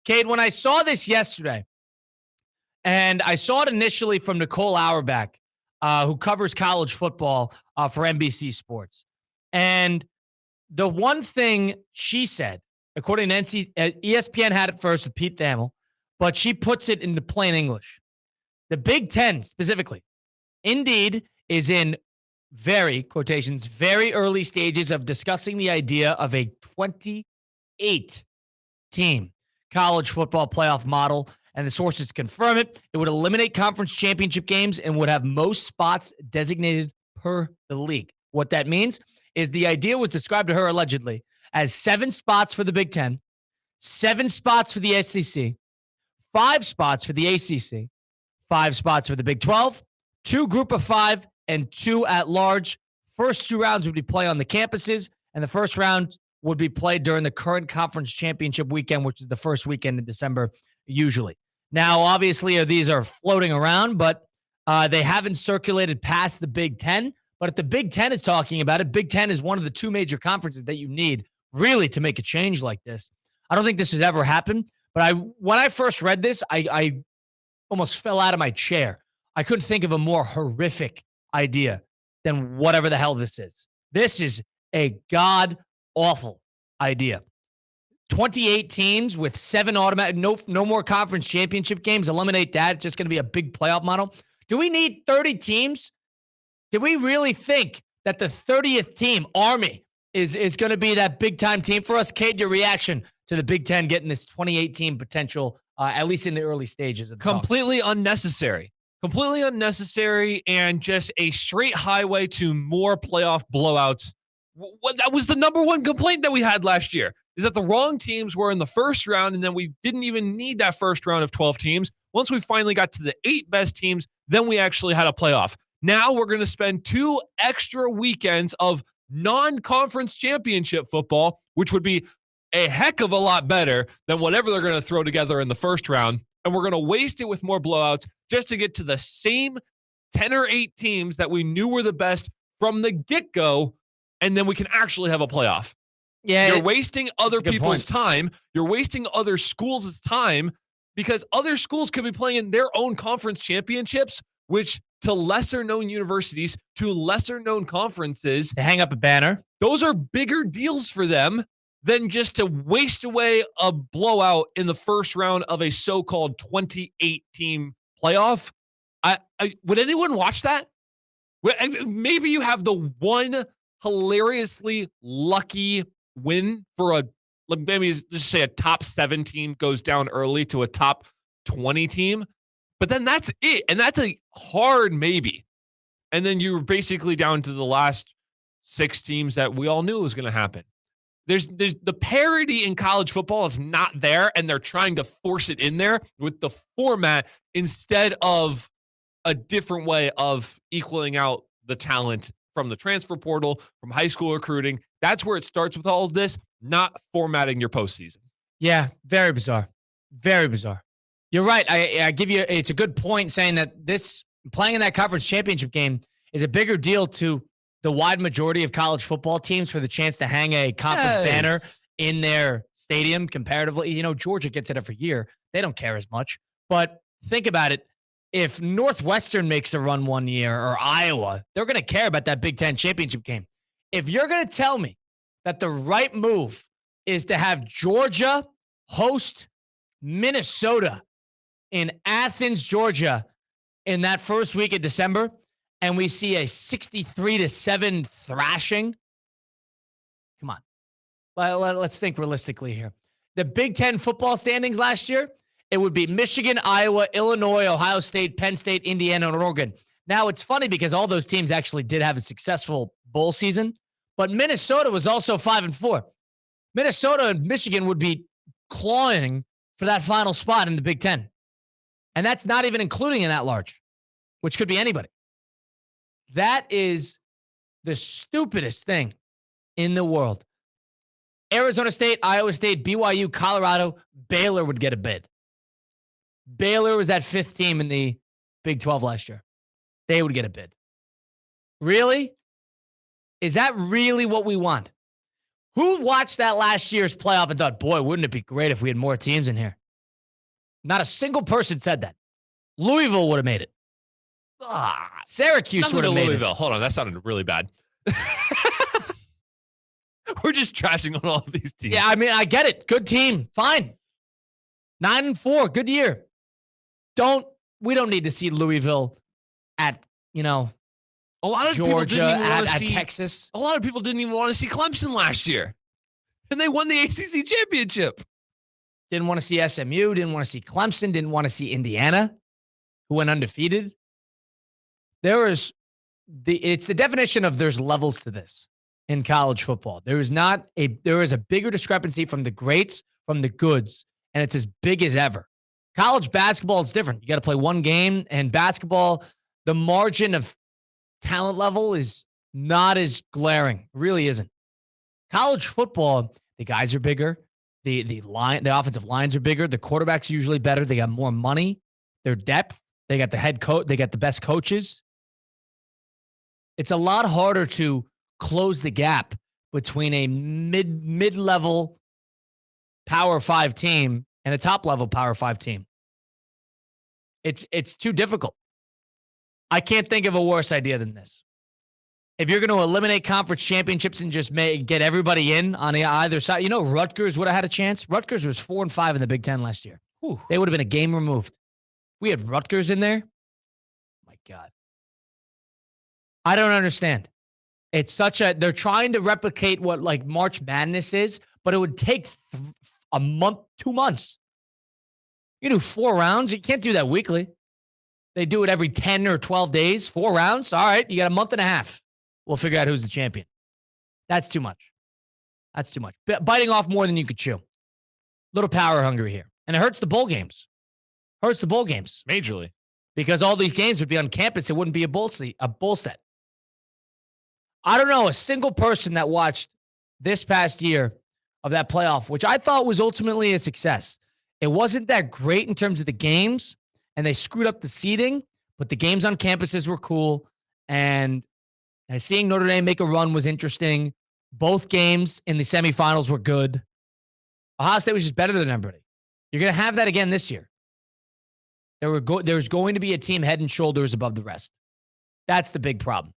Cade, when I saw this yesterday, and I saw it initially from Nicole Auerbach, who covers college football for NBC Sports. And the one thing she said, according to ESPN had it first with Pete Thamel, but she puts it into plain English. The Big Ten specifically, indeed, is in very early stages of discussing the idea of a 28-team college football playoff model, and the sources confirm it. It would eliminate conference championship games and would have most spots designated per the league. What that means is the idea was described to her allegedly as 7 spots for the Big Ten, 7 spots for the SEC, 5 spots for the ACC, 5 spots for the Big 12, 2 group of 5, and 2 at large. First 2 rounds would be played on the campuses, and the first round would be played during the current conference championship weekend, which is the first weekend in December usually. Now, obviously, these are floating around, but they haven't circulated past the Big Ten. But if the Big Ten is talking about it, Big Ten is one of the 2 major conferences that you need really to make a change like this. I don't think this has ever happened, but when I first read this, I almost fell out of my chair. I couldn't think of a more horrific idea than whatever the hell this is. This is a god-awful idea. 28 teams with 7 automatic, no more conference championship games. Eliminate that. It's just going to be a big playoff model. Do we need 30 teams? Do we really think that the 30th team, Army, is going to be that big-time team for us? Cade, your reaction to the Big Ten getting this 28-team potential, at least in the early stages of the Completely unnecessary. Completely unnecessary, and just a straight highway to more playoff blowouts. That was the number one complaint that we had last year, is that the wrong teams were in the first round, and then we didn't even need that first round of 12 teams. Once we finally got to the 8 best teams, then we actually had a playoff. Now we're going to spend 2 extra weekends of non-conference championship football, which would be a heck of a lot better than whatever they're going to throw together in the first round. And we're going to waste it with more blowouts just to get to the same 10 or 8 teams that we knew were the best from the get-go, and then we can actually have a playoff. Yeah, you're wasting other people's time. You're wasting other schools' time, because other schools could be playing in their own conference championships, which to lesser-known universities, to lesser-known conferences, to hang up a banner. Those are bigger deals for them than just to waste away a blowout in the first round of a so-called 28-team playoff. Would anyone watch that? Maybe you have the one hilariously lucky win for maybe just say a top 7 team goes down early to a top 20 team, but then that's it. And that's a hard maybe. And then you're basically down to the last 6 teams that we all knew was going to happen. There's the parity in college football is not there, and they're trying to force it in there with the format instead of a different way of equaling out the talent from the transfer portal, from high school recruiting. That's where it starts with all of this, not formatting your postseason. Yeah, very bizarre. Very bizarre. You're right. I give you, it's a good point saying that this playing in that conference championship game is a bigger deal to the wide majority of college football teams for the chance to hang a conference banner in their stadium comparatively. You know, Georgia gets it every year. They don't care as much. But think about it. If Northwestern makes a run one year or Iowa, they're going to care about that Big Ten championship game. If you're going to tell me that the right move is to have Georgia host Minnesota in Athens, Georgia in that first week of December, and we see a 63-7 thrashing, come on. Let's think realistically here. The Big Ten football standings last year, it would be Michigan, Iowa, Illinois, Ohio State, Penn State, Indiana, and Oregon. Now, it's funny because all those teams actually did have a successful bowl season, but Minnesota was also 5-4. Minnesota and Michigan would be clawing for that final spot in the Big Ten. And that's not even including an at-large, which could be anybody. That is the stupidest thing in the world. Arizona State, Iowa State, BYU, Colorado, Baylor would get a bid. Baylor was that 5th team in the Big 12 last year. They would get a bid. Really? Is that really what we want? Who watched that last year's playoff and thought, boy, wouldn't it be great if we had more teams in here? Not a single person said that. Louisville would have made it. Syracuse would have made Louisville. it. Hold on, that sounded really bad. We're just trashing on all of these teams. Yeah, I mean, I get it. Good team. Fine. 9-4. Good year. We don't need to see Louisville at, a lot of Georgia, people didn't even at see, Texas. A lot of people didn't even want to see Clemson last year. And they won the ACC championship. Didn't want to see SMU. Didn't want to see Clemson. Didn't want to see Indiana, who went undefeated. It's the definition of there's levels to this in college football. There is a bigger discrepancy from the greats, from the goods, and it's as big as ever. College basketball is different. You got to play one game, and basketball, the margin of talent level is not as glaring. It really isn't. College football, the guys are bigger. The offensive lines are bigger. The quarterbacks are usually better. They got more money. Their depth. They got the head coach. They got the best coaches. It's a lot harder to close the gap between a mid-level Power 5 team and a top-level Power 5 team. It's too difficult. I can't think of a worse idea than this. If you're going to eliminate conference championships and just get everybody in on either side, Rutgers would have had a chance. Rutgers was 4-5 in the Big Ten last year. Whew. They would have been a game removed. We had Rutgers in there. My God. I don't understand. It's they're trying to replicate what March Madness is, but it would take a month, 2 months. You do 4 rounds. You can't do that weekly. They do it every 10 or 12 days, 4 rounds. All right, you got a month and a half. We'll figure out who's the champion. That's too much. That's too much. Biting off more than you could chew. Little power hungry here. And it hurts the bowl games. Majorly. Because all these games would be on campus. It wouldn't be a bowl set. I don't know a single person that watched this past year of that playoff, which I thought was ultimately a success. It wasn't that great in terms of the games, and they screwed up the seeding, but the games on campuses were cool, and seeing Notre Dame make a run was interesting. Both games in the semifinals were good. Ohio State was just better than everybody. You're going to have that again this year. There's going to be a team head and shoulders above the rest. That's the big problem.